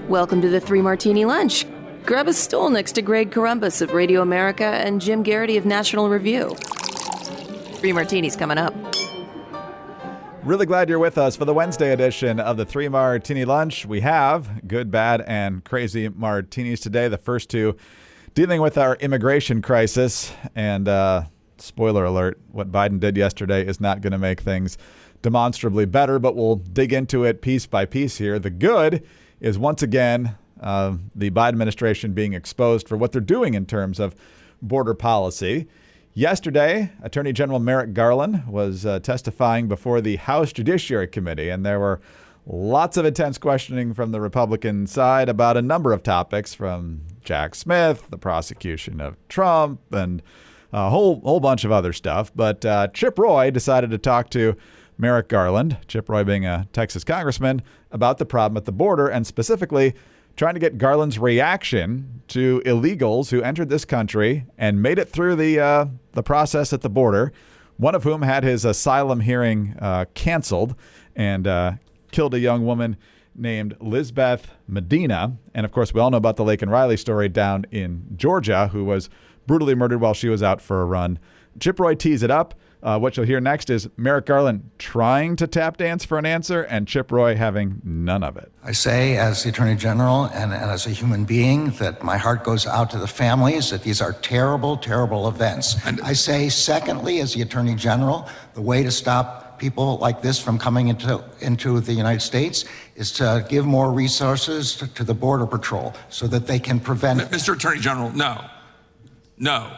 Welcome to the Three Martini Lunch. Grab a stool next to Greg Columbus of Radio America and Jim Garrity of National Review. Three Martinis coming up. Really glad you're with us for the Wednesday edition of the Three Martini Lunch. We have good, bad, and crazy martinis today. The first two dealing with our immigration crisis. And spoiler alert, what Biden did yesterday is not going to make things demonstrably better, but we'll dig into it piece by piece here. The good is once again the Biden administration being exposed for what they're doing in terms of border policy. Yesterday, Attorney General Merrick Garland was testifying before the House Judiciary Committee, and there were lots of intense questioning from the Republican side about a number of topics, from Jack Smith, the prosecution of Trump, and a whole bunch of other stuff. But Chip Roy decided to talk to Merrick Garland, Chip Roy being a Texas congressman, about the problem at the border, and specifically trying to get Garland's reaction to illegals who entered this country and made it through the process at the border, one of whom had his asylum hearing canceled and killed a young woman named Lisbeth Medina. And of course, we all know about the Laken Riley story down in Georgia, who was brutally murdered while she was out for a run. Chip Roy tees it up. What you'll hear next is Merrick Garland trying to tap dance for an answer and Chip Roy having none of it. I say, as the Attorney General and as a human being, that my heart goes out to the families, that these are terrible, terrible events. And I say, secondly, as the Attorney General, the way to stop people like this from coming into the United States is to give more resources to the Border Patrol so that they can prevent it. Mr. Attorney General, no.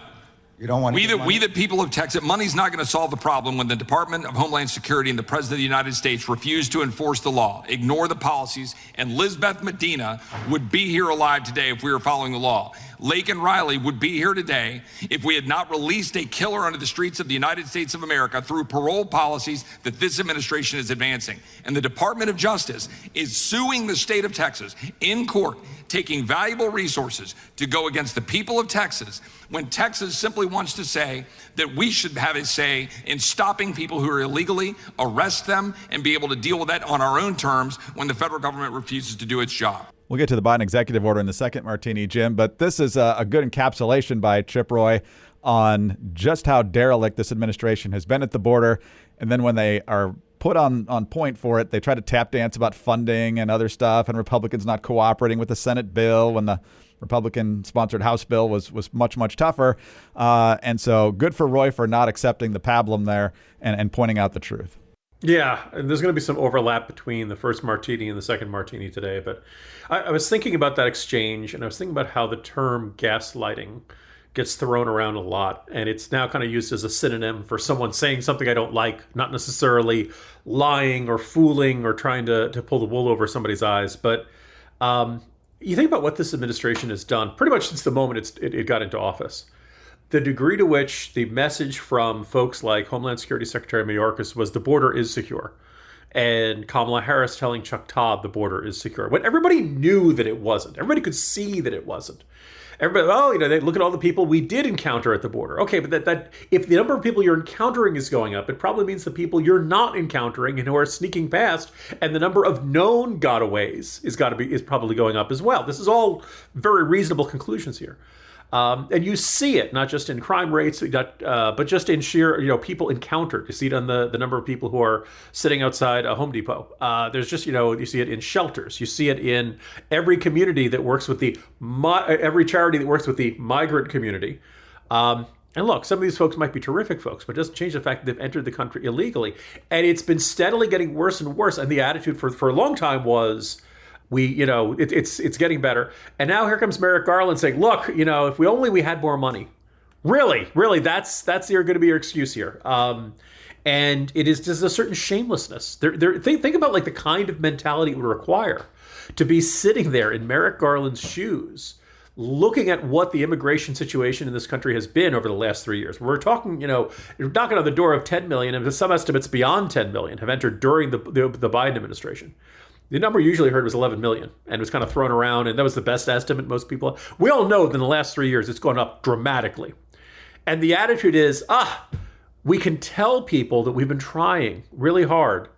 You don't want to we the people of Texas, money's not going to solve the problem when the Department of Homeland Security and the President of the United States refuse to enforce the law, ignore the policies, and Lisbeth Medina would be here alive today if we were following the law. Laken Riley would be here today if we had not released a killer onto the streets of the United States of America through parole policies that this administration is advancing. And the Department of Justice is suing the state of Texas in court, taking valuable resources to go against the people of Texas, when Texas simply wants to say that we should have a say in stopping people who are illegally, arrest them, and be able to deal with that on our own terms when the federal government refuses to do its job. We'll get to the Biden executive order in the second martini, Jim, but this is a good encapsulation by Chip Roy on just how derelict this administration has been at the border. And then when they are put on point for it, they try to tap dance about funding and other stuff, and Republicans not cooperating with the Senate bill when the Republican-sponsored House bill was much, much tougher. And so good for Roy for not accepting the pablum there and pointing out the truth. Yeah, and there's going to be some overlap between the first martini and the second martini today. But I was thinking about that exchange, and I was thinking about how the term gaslighting gets thrown around a lot. And it's now kind of used as a synonym for someone saying something I don't like, not necessarily lying or fooling or trying to pull the wool over somebody's eyes. But you think about what this administration has done pretty much since the moment it got into office. The degree to which the message from folks like Homeland Security Secretary Mayorkas was the border is secure, and Kamala Harris telling Chuck Todd the border is secure, when everybody knew that it wasn't. Everybody could see that it wasn't. Everybody, they look at all the people we did encounter at the border. Okay, but that if the number of people you're encountering is going up, it probably means the people you're not encountering and who are sneaking past, and the number of known gotaways is probably going up as well. This is all very reasonable conclusions here. And you see it not just in crime rates, but just in sheer, people encountered. You see it on the number of people who are sitting outside a Home Depot. There's just, you see it in shelters. You see it in every community that works with every charity that works with the migrant community. And look, some of these folks might be terrific folks, but it doesn't change the fact that they've entered the country illegally. And it's been steadily getting worse and worse. And the attitude for a long time was, it's getting better. And now here comes Merrick Garland saying, look, if we had more money. Really, that's going to be your excuse here. And it is just a certain shamelessness. Think about like the kind of mentality it would require to be sitting there in Merrick Garland's shoes, looking at what the immigration situation in this country has been over the last 3 years. We're talking, you're knocking on the door of 10 million, and some estimates beyond 10 million have entered during the Biden administration. The number usually heard was 11 million, and it was kind of thrown around, and that was the best estimate most people. We all know that in the last 3 years, it's gone up dramatically. And the attitude is, we can tell people that we've been trying really hard,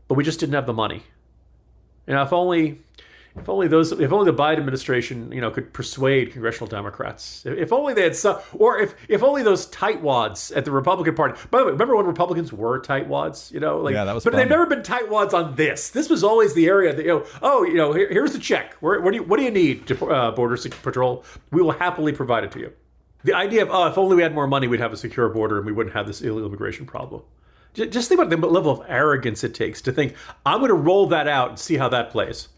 but we just didn't have the money. If only If only the Biden administration, could persuade congressional Democrats. If only they had some, or if only those tightwads at the Republican Party. By the way, remember when Republicans were tightwads? Yeah, that was But fun. they've never been tightwads on this. This was always the area that here's the check. What do you need to Border Patrol? We will happily provide it to you. The idea of if only we had more money, we'd have a secure border and we wouldn't have this illegal immigration problem. Just think about the level of arrogance it takes to think I'm going to roll that out and see how that plays.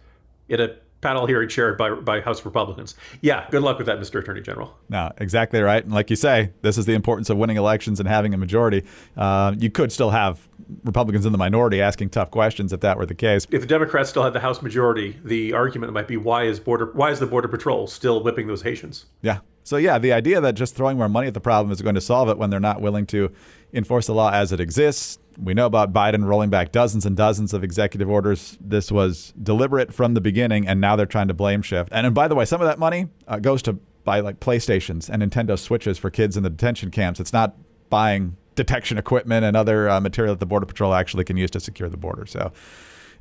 In a panel hearing chaired by House Republicans. Yeah, good luck with that, Mr. Attorney General. No, exactly right. And like you say, this is the importance of winning elections and having a majority. You could still have Republicans in the minority asking tough questions if that were the case. If the Democrats still had the House majority, the argument might be why is the Border Patrol still whipping those Haitians? Yeah. So yeah, the idea that just throwing more money at the problem is going to solve it when they're not willing to enforce the law as it exists. We know about Biden rolling back dozens and dozens of executive orders. This was deliberate from the beginning, and now they're trying to blame shift. And by the way, some of that money goes to buy like PlayStations and Nintendo Switches for kids in the detention camps. It's not buying detection equipment and other material that the Border Patrol actually can use to secure the border. So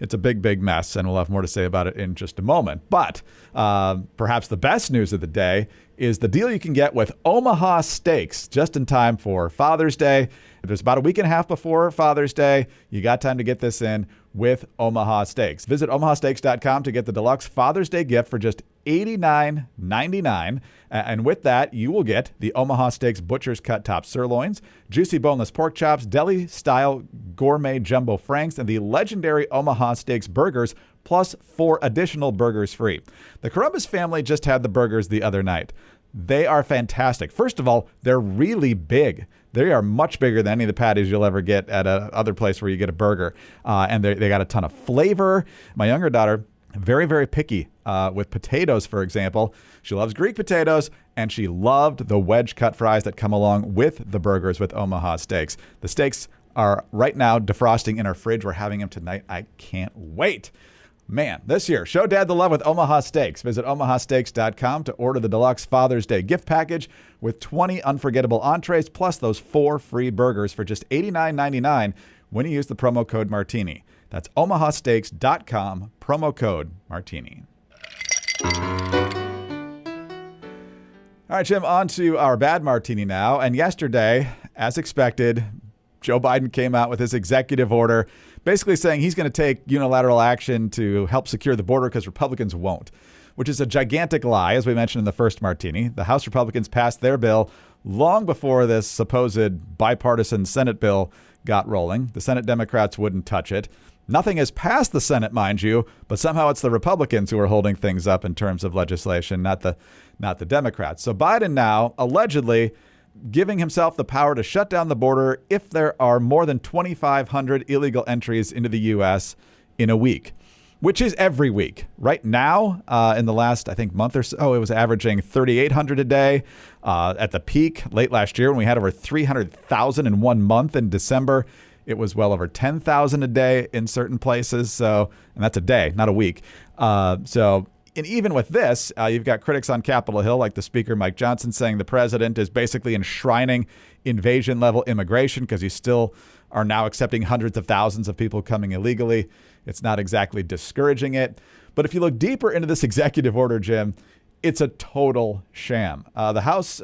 it's a big, big mess, and we'll have more to say about it in just a moment. But perhaps the best news of the day is the deal you can get with Omaha Steaks just in time for Father's Day. There's about a week and a half before Father's Day. You got time to get this in with Omaha Steaks. Visit omahasteaks.com to get the deluxe Father's Day gift for just $89.99. And with that, you will get the Omaha Steaks Butcher's Cut Top Sirloins, juicy boneless pork chops, deli-style gourmet jumbo franks, and the legendary Omaha Steaks burgers, plus 4 additional burgers free. The Columbus family just had the burgers the other night. They are fantastic. First of all, they're really big. They are much bigger than any of the patties you'll ever get at other place where you get a burger. And they got a ton of flavor. My younger daughter, very, very picky with potatoes, for example. She loves Greek potatoes, and she loved the wedge cut fries that come along with the burgers with Omaha Steaks. The steaks are right now defrosting in our fridge. We're having them tonight. I can't wait. Man, this year, show Dad the love with Omaha Steaks. Visit omahasteaks.com to order the deluxe Father's Day gift package with 20 unforgettable entrees plus those 4 free burgers for just $89.99 when you use the promo code Martini. That's omahasteaks.com, promo code Martini. All right, Jim, on to our bad martini now. And yesterday, as expected, Joe Biden came out with his executive order basically saying he's going to take unilateral action to help secure the border because Republicans won't, which is a gigantic lie, as we mentioned in the first martini. The House Republicans passed their bill long before this supposed bipartisan Senate bill got rolling. The Senate Democrats wouldn't touch it. Nothing has passed the Senate, mind you, but somehow it's the Republicans who are holding things up in terms of legislation, not the Democrats. So Biden now allegedly giving himself the power to shut down the border if there are more than 2,500 illegal entries into the U.S. in a week, which is every week. Right now, in the last, I think, month or so, it was averaging 3,800 a day. At the peak late last year when we had over 300,000 in 1 month in December, it was well over 10,000 a day in certain places. So, and that's a day, not a week. And even with this, you've got critics on Capitol Hill, like the Speaker, Mike Johnson, saying the president is basically enshrining invasion-level immigration because you still are now accepting hundreds of thousands of people coming illegally. It's not exactly discouraging it. But if you look deeper into this executive order, Jim, it's a total sham. The House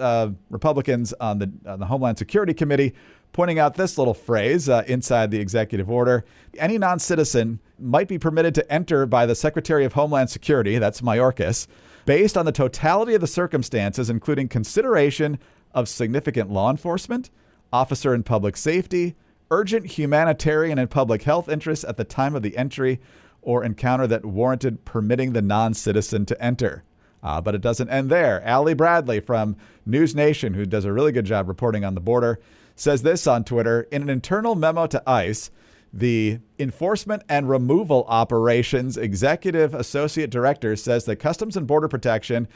Republicans on the Homeland Security Committee pointing out this little phrase inside the executive order. Any non-citizen might be permitted to enter by the Secretary of Homeland Security, that's Mayorkas, based on the totality of the circumstances, including consideration of significant law enforcement, officer and public safety, urgent humanitarian and public health interests at the time of the entry or encounter that warranted permitting the non-citizen to enter. But it doesn't end there. Allie Bradley from News Nation, who does a really good job reporting on the border, says this on Twitter. In an internal memo to ICE, the Enforcement and Removal Operations Executive Associate Director says that Customs and Border Protection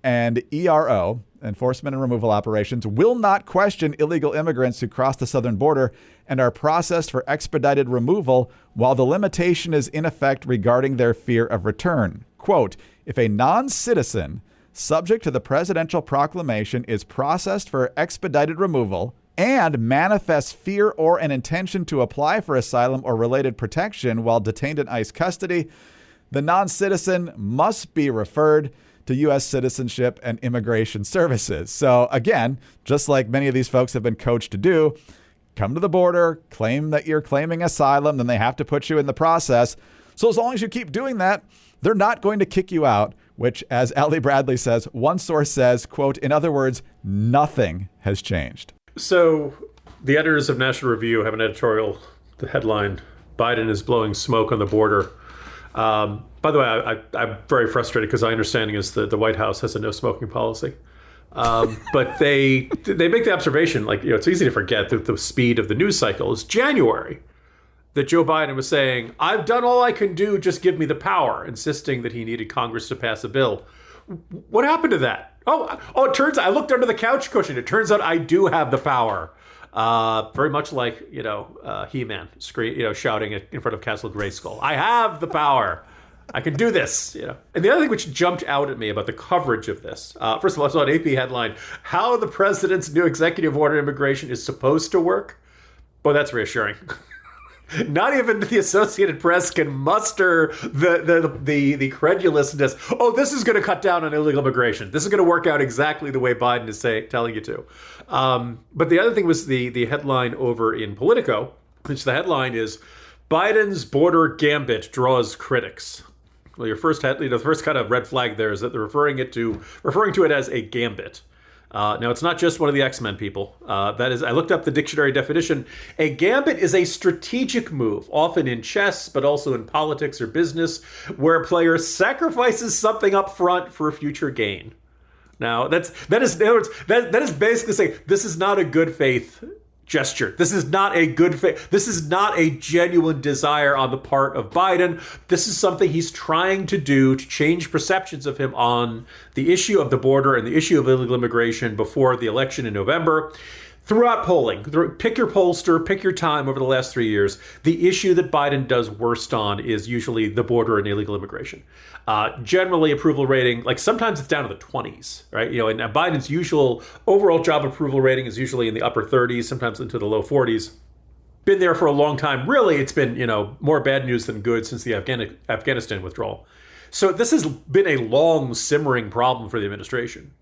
and ERO, Enforcement and Removal Operations, will not question illegal immigrants who cross the southern border and are processed for expedited removal while the limitation is in effect regarding their fear of return. Quote, if a non-citizen subject to the presidential proclamation is processed for expedited removal and manifests fear or an intention to apply for asylum or related protection while detained in ICE custody, the non-citizen must be referred to U.S. Citizenship and Immigration Services. So again, just like many of these folks have been coached to do, come to the border, claim that you're claiming asylum, then they have to put you in the process. So as long as you keep doing that, they're not going to kick you out, which, as Ellie Bradley says, one source says, quote, in other words, nothing has changed. So the editors of National Review have an editorial, the headline, Biden is blowing smoke on the border. By the way, I'm very frustrated because my understanding is that the White House has a no smoking policy. But they make the observation, like, it's easy to forget that the speed of the news cycle is January, that Joe Biden was saying, I've done all I can do, just give me the power, insisting that he needed Congress to pass a bill. What happened to that? Oh, it turns out I looked under the couch cushion. It turns out I do have the power. Very much like, He-Man shouting in front of Castle Grayskull. I have the power. I can do this. And the other thing which jumped out at me about the coverage of this, first of all, I saw an AP headline, how the president's new executive order immigration is supposed to work. Boy, that's reassuring. Not even the Associated Press can muster the credulousness. Oh, this is going to cut down on illegal immigration. This is going to work out exactly the way Biden is telling you to. But the other thing was the headline over in Politico, which the headline is Biden's border gambit draws critics. Well, the first kind of red flag there is that they're referring to it as a gambit. Now, it's not just one of the X-Men people. That is, I looked up the dictionary definition. A gambit is a strategic move, often in chess, but also in politics or business, where a player sacrifices something up front for a future gain. Now, that is basically saying this is not a good faith gesture. This is not a good faith. This is not a genuine desire on the part of Biden. This is something he's trying to do to change perceptions of him on the issue of the border and the issue of illegal immigration before the election in November. Throughout polling, pick your pollster, pick your time over the last 3 years, the issue that Biden does worst on is usually the border and illegal immigration. Generally, approval rating, like sometimes it's down to the 20s, right? And Biden's usual overall job approval rating is usually in the upper 30s, sometimes into the low 40s. Been there for a long time. Really, it's been, more bad news than good since the Afghanistan withdrawal. So this has been a long simmering problem for the administration.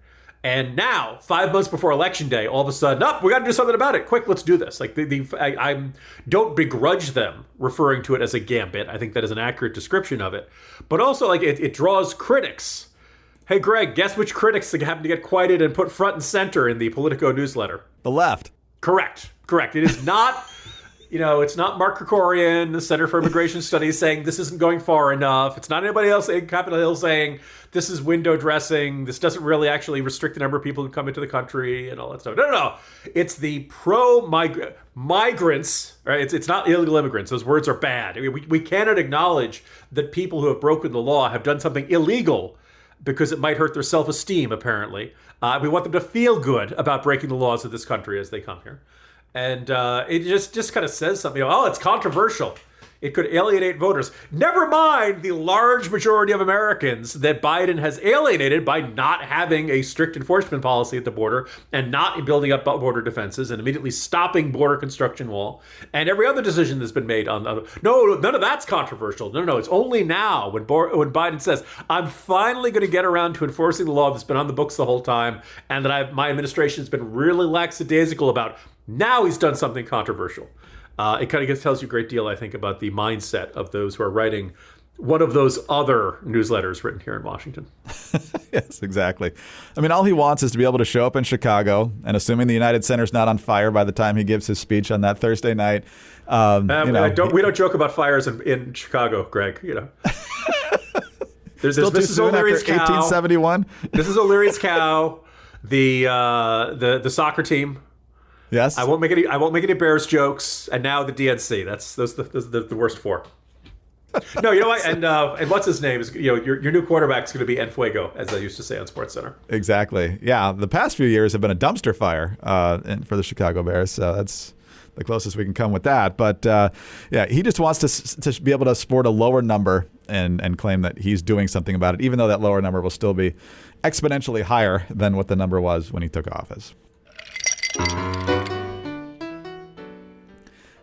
And now, 5 months before Election Day, all of a sudden, we got to do something about it. Quick, let's do this. Like I don't begrudge them referring to it as a gambit. I think that is an accurate description of it. But also, it draws critics. Hey, Greg, guess which critics happen to get quieted and put front and center in the Politico newsletter? The left. Correct. It is not... it's not Mark Krikorian, the Center for Immigration Studies, saying this isn't going far enough. It's not anybody else in Capitol Hill saying this is window dressing. This doesn't really actually restrict the number of people who come into the country and all that stuff. No. It's the pro-migrants, right? It's not illegal immigrants. Those words are bad. I mean, we cannot acknowledge that people who have broken the law have done something illegal because it might hurt their self-esteem, apparently. We want them to feel good about breaking the laws of this country as they come here. And it just kind of says something. It's controversial. It could alienate voters. Never mind the large majority of Americans that Biden has alienated by not having a strict enforcement policy at the border and not building up border defenses and immediately stopping border construction wall and every other decision that's been made on no, none of that's controversial. No. It's only now when Biden says, I'm finally going to get around to enforcing the law that's been on the books the whole time and that my administration has been really lackadaisical about. Now he's done something controversial. It kind of tells you a great deal, I think, about the mindset of those who are writing one of those other newsletters written here in Washington. Yes, exactly. I mean, all he wants is to be able to show up in Chicago, and assuming the United Center's not on fire by the time he gives his speech on that Thursday night. We don't joke about fires in Chicago, Greg. This is O'Leary's cow. 1871. This is O'Leary's cow. The soccer team. Yes. I won't make any Bears jokes, and now the DNC. Those the worst four. No, you know what? And what's his name is your new quarterback's going to be Enfuego, as I used to say on SportsCenter. Exactly. Yeah, the past few years have been a dumpster fire for the Chicago Bears, so that's the closest we can come with that. But he just wants to be able to sport a lower number and claim that he's doing something about it, even though that lower number will still be exponentially higher than what the number was when he took office.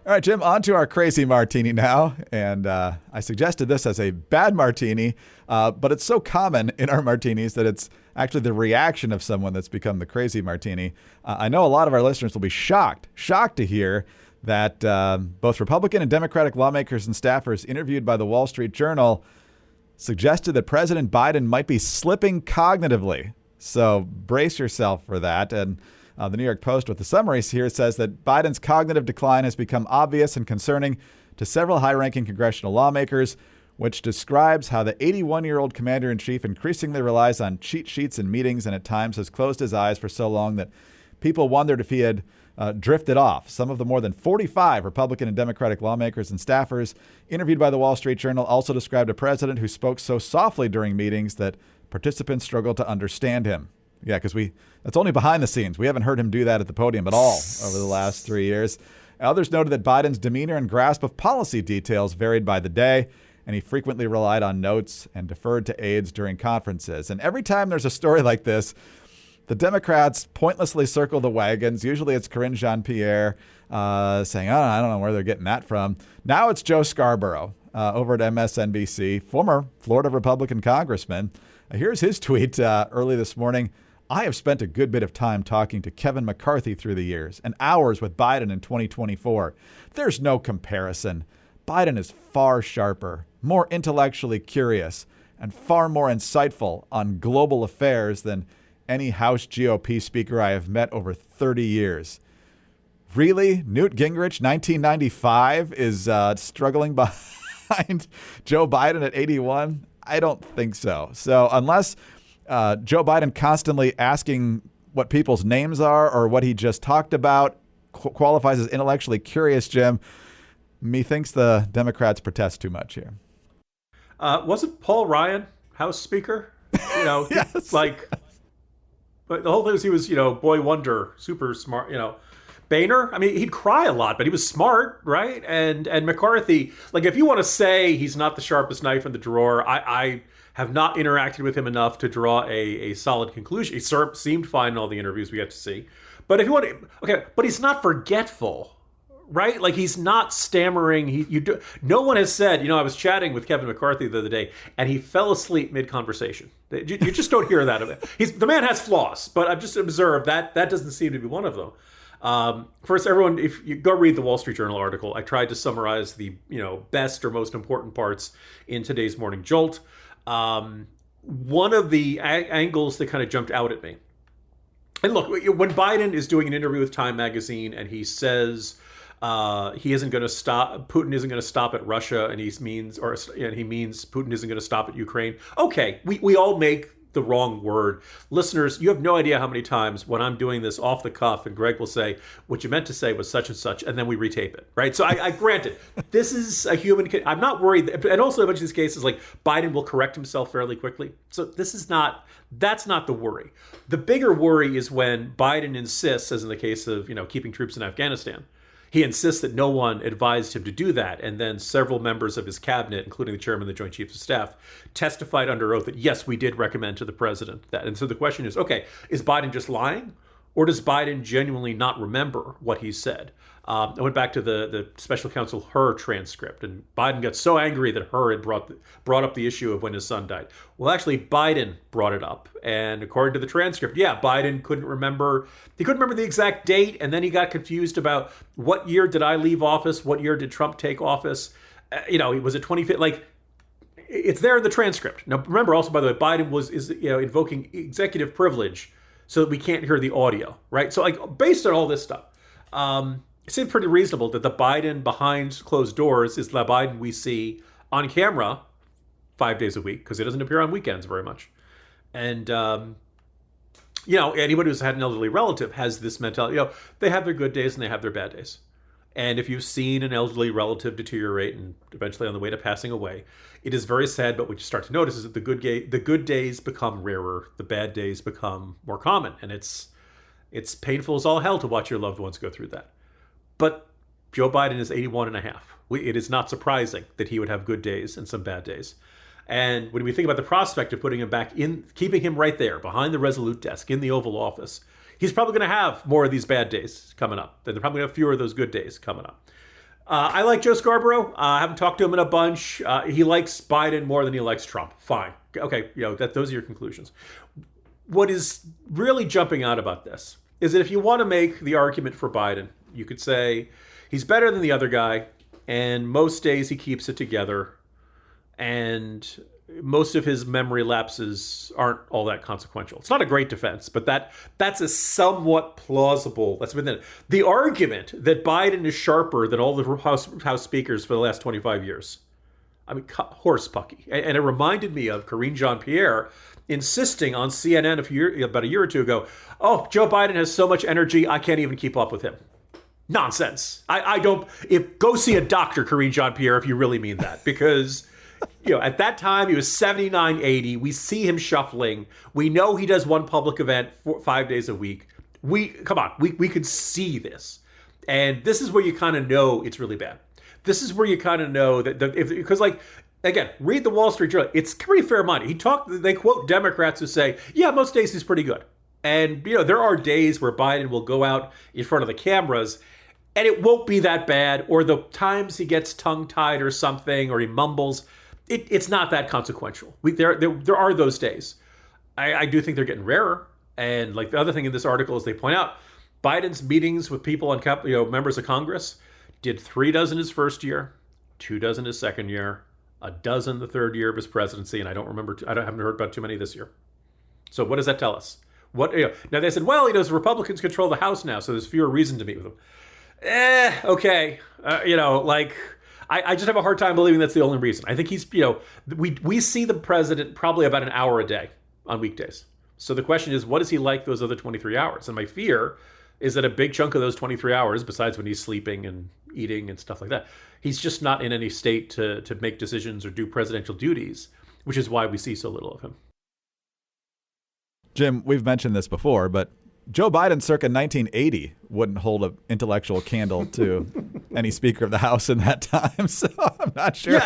All right, Jim, on to our crazy martini now. And I suggested this as a bad martini, but it's so common in our martinis that it's actually the reaction of someone that's become the crazy martini. I know a lot of our listeners will be shocked to hear that both Republican and Democratic lawmakers and staffers interviewed by the Wall Street Journal suggested that President Biden might be slipping cognitively. So brace yourself for that. And the New York Post, with the summaries here, says that Biden's cognitive decline has become obvious and concerning to several high-ranking congressional lawmakers, which describes how the 81-year-old commander-in-chief increasingly relies on cheat sheets in meetings and at times has closed his eyes for so long that people wondered if he had drifted off. Some of the more than 45 Republican and Democratic lawmakers and staffers interviewed by the Wall Street Journal also described a president who spoke so softly during meetings that participants struggled to understand him. Yeah, because that's only behind the scenes. We haven't heard him do that at the podium at all over the last 3 years. Others noted that Biden's demeanor and grasp of policy details varied by the day, and he frequently relied on notes and deferred to aides during conferences. And every time there's a story like this, the Democrats pointlessly circle the wagons. Usually it's Karine Jean-Pierre saying, oh, I don't know where they're getting that from. Now it's Joe Scarborough over at MSNBC, former Florida Republican congressman. Here's his tweet early this morning. I have spent a good bit of time talking to Kevin McCarthy through the years and hours with Biden in 2024. There's no comparison. Biden is far sharper, more intellectually curious, and far more insightful on global affairs than any House GOP speaker I have met over 30 years. Really? Newt Gingrich, 1995, is struggling behind Joe Biden at 81? I don't think so. So unless Joe Biden constantly asking what people's names are or what he just talked about qualifies as intellectually curious, Jim, methinks the Democrats protest too much here. Wasn't Paul Ryan House Speaker? Yes. But the whole thing was he was, boy wonder, super smart, Boehner, I mean, he'd cry a lot, but he was smart, right? And McCarthy, if you want to say he's not the sharpest knife in the drawer, I have not interacted with him enough to draw a solid conclusion. He seemed fine in all the interviews we got to see. But if you want to, but he's not forgetful, right? He's not stammering. No one has said, I was chatting with Kevin McCarthy the other day and he fell asleep mid-conversation. You just don't hear that of him. The man has flaws, but I've just observed that doesn't seem to be one of them. First, everyone, if you go read the Wall Street Journal article, I tried to summarize the best or most important parts in today's Morning Jolt. One of the angles that kind of jumped out at me, and look, when Biden is doing an interview with Time Magazine and he says he isn't going to stop, Putin isn't going to stop at Russia, and he means Putin isn't going to stop at Ukraine. Okay, we all make the wrong word. Listeners, you have no idea how many times when I'm doing this off the cuff and Greg will say, what you meant to say was such and such, and then we retape it, right? So I granted, this is a human, I'm not worried. And also a bunch of these cases, Biden will correct himself fairly quickly. So that's not the worry. The bigger worry is when Biden insists, as in the case of, keeping troops in Afghanistan, he insists that no one advised him to do that. And then several members of his cabinet, including the chairman of the Joint Chiefs of Staff, testified under oath that, yes, we did recommend to the president that. And so the question is, okay, is Biden just lying? Or does Biden genuinely not remember what he said? I went back to the special counsel Hur transcript, and Biden got so angry that Hur had brought up the issue of when his son died. Well, actually, Biden brought it up. And according to the transcript, Biden couldn't remember. He couldn't remember the exact date, and then he got confused about what year did I leave office? What year did Trump take office? Was it 2015? It's there in the transcript. Now, remember also, by the way, Biden is invoking executive privilege so that we can't hear the audio, right? So, based on all this stuff, it seemed pretty reasonable that the Biden behind closed doors is the Biden we see on camera 5 days a week, because he doesn't appear on weekends very much. And, anybody who's had an elderly relative has this mentality, they have their good days and they have their bad days. And if you've seen an elderly relative deteriorate and eventually on the way to passing away, it is very sad, but what you start to notice is that the good days become rarer, the bad days become more common. And it's painful as all hell to watch your loved ones go through that. But Joe Biden is 81 and a half. It is not surprising that he would have good days and some bad days. And when we think about the prospect of putting him back in, keeping him right there behind the Resolute desk in the Oval Office, he's probably going to have more of these bad days coming up. They're probably going to have fewer of those good days coming up. I like Joe Scarborough. I haven't talked to him in a bunch. He likes Biden more than he likes Trump. Fine. Okay, those are your conclusions. What is really jumping out about this is that if you want to make the argument for Biden, you could say he's better than the other guy, and most days he keeps it together, and most of his memory lapses aren't all that consequential. It's not a great defense, but that's a somewhat plausible. That's within it. The argument that Biden is sharper than all the House speakers for the last 25 years. I mean, horse pucky. And it reminded me of Karine Jean-Pierre insisting on CNN about a year or two ago, oh, Joe Biden has so much energy, I can't even keep up with him. Nonsense. I don't. Go see a doctor, Karine Jean-Pierre, if you really mean that, because at that time he was 79, 80. We see him shuffling. We know he does one public event 5 days a week. We could see this, and this is where you kind of know it's really bad. This is where you kind of know because again, read the Wall Street Journal. It's pretty fair money. They quote Democrats who say, yeah, most days he's pretty good. And, there are days where Biden will go out in front of the cameras and it won't be that bad. Or the times he gets tongue-tied or something, or he mumbles, it's not that consequential. There are those days. I do think they're getting rarer. And the other thing in this article is they point out Biden's meetings with people on members of Congress did 3 dozen his first year, 2 dozen his second year, 12 the third year of his presidency, and I haven't heard about too many this year. So what does that tell us? Now they said, well, Republicans control the House now, so there's fewer reason to meet with them. Okay, I just have a hard time believing that's the only reason. I think he's, we see the president probably about an hour a day on weekdays. So the question is, what is he like those other 23 hours? And my fear is that a big chunk of those 23 hours, besides when he's sleeping and eating and stuff like that, he's just not in any state to make decisions or do presidential duties, which is why we see so little of him. Jim, we've mentioned this before, but Joe Biden circa 1980 wouldn't hold an intellectual candle to any Speaker of the House in that time. So I'm not sure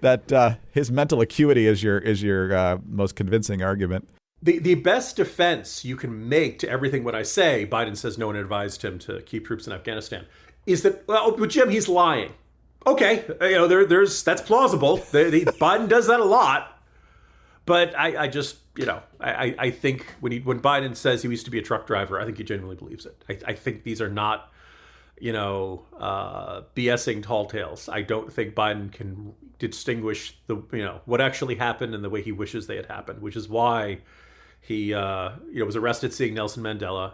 that his mental acuity is your most convincing argument. The best defense you can make to everything what I say, Biden says no one advised him to keep troops in Afghanistan, is that, well, with Jim, he's lying. Okay, that's plausible. Biden does that a lot. But I just, I think when Biden says he used to be a truck driver, I think he genuinely believes it. I think these are not, BSing tall tales. I don't think Biden can distinguish what actually happened and the way he wishes they had happened, which is why he, was arrested seeing Nelson Mandela,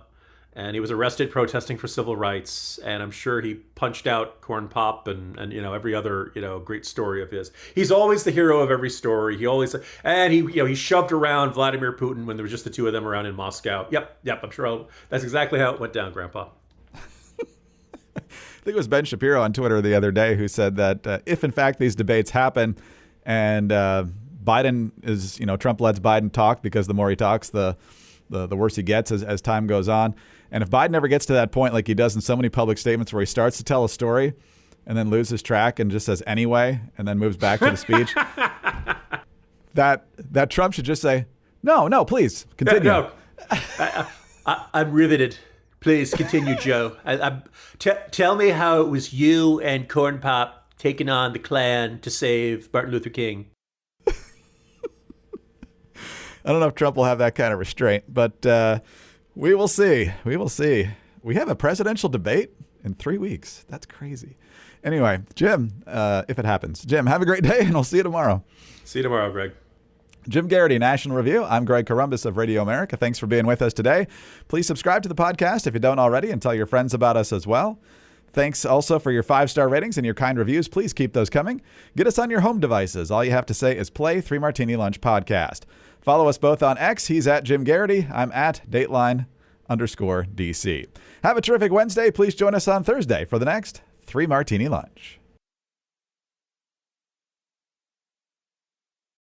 and he was arrested protesting for civil rights. And I'm sure he punched out Corn Pop and every other, great story of his. He's always the hero of every story. He shoved around Vladimir Putin when there was just the two of them around in Moscow. Yep. I'm sure that's exactly how it went down, Grandpa. I think it was Ben Shapiro on Twitter the other day who said that if in fact these debates happen and Biden is, Trump lets Biden talk because the more he talks, the worse he gets as time goes on. And if Biden ever gets to that point, like he does in so many public statements where he starts to tell a story and then loses track and just says anyway, and then moves back to the speech, that Trump should just say, no, please continue. No. I'm riveted. Please continue, Joe. Tell me how it was you and Corn Pop taking on the Klan to save Martin Luther King. I don't know if Trump will have that kind of restraint, but we will see. We will see. We have a presidential debate in 3 weeks. That's crazy. Anyway, Jim, if it happens. Jim, have a great day, and I'll see you tomorrow. See you tomorrow, Greg. Jim Garrity, National Review. I'm Greg Corombos of Radio America. Thanks for being with us today. Please subscribe to the podcast if you don't already, and tell your friends about us as well. Thanks also for your 5-star ratings and your kind reviews. Please keep those coming. Get us on your home devices. All you have to say is play 3 Martini Lunch Podcast. Follow us both on X. He's at Jim Garrity. I'm at Dateline_DC. Have a terrific Wednesday. Please join us on Thursday for the next 3 Martini Lunch.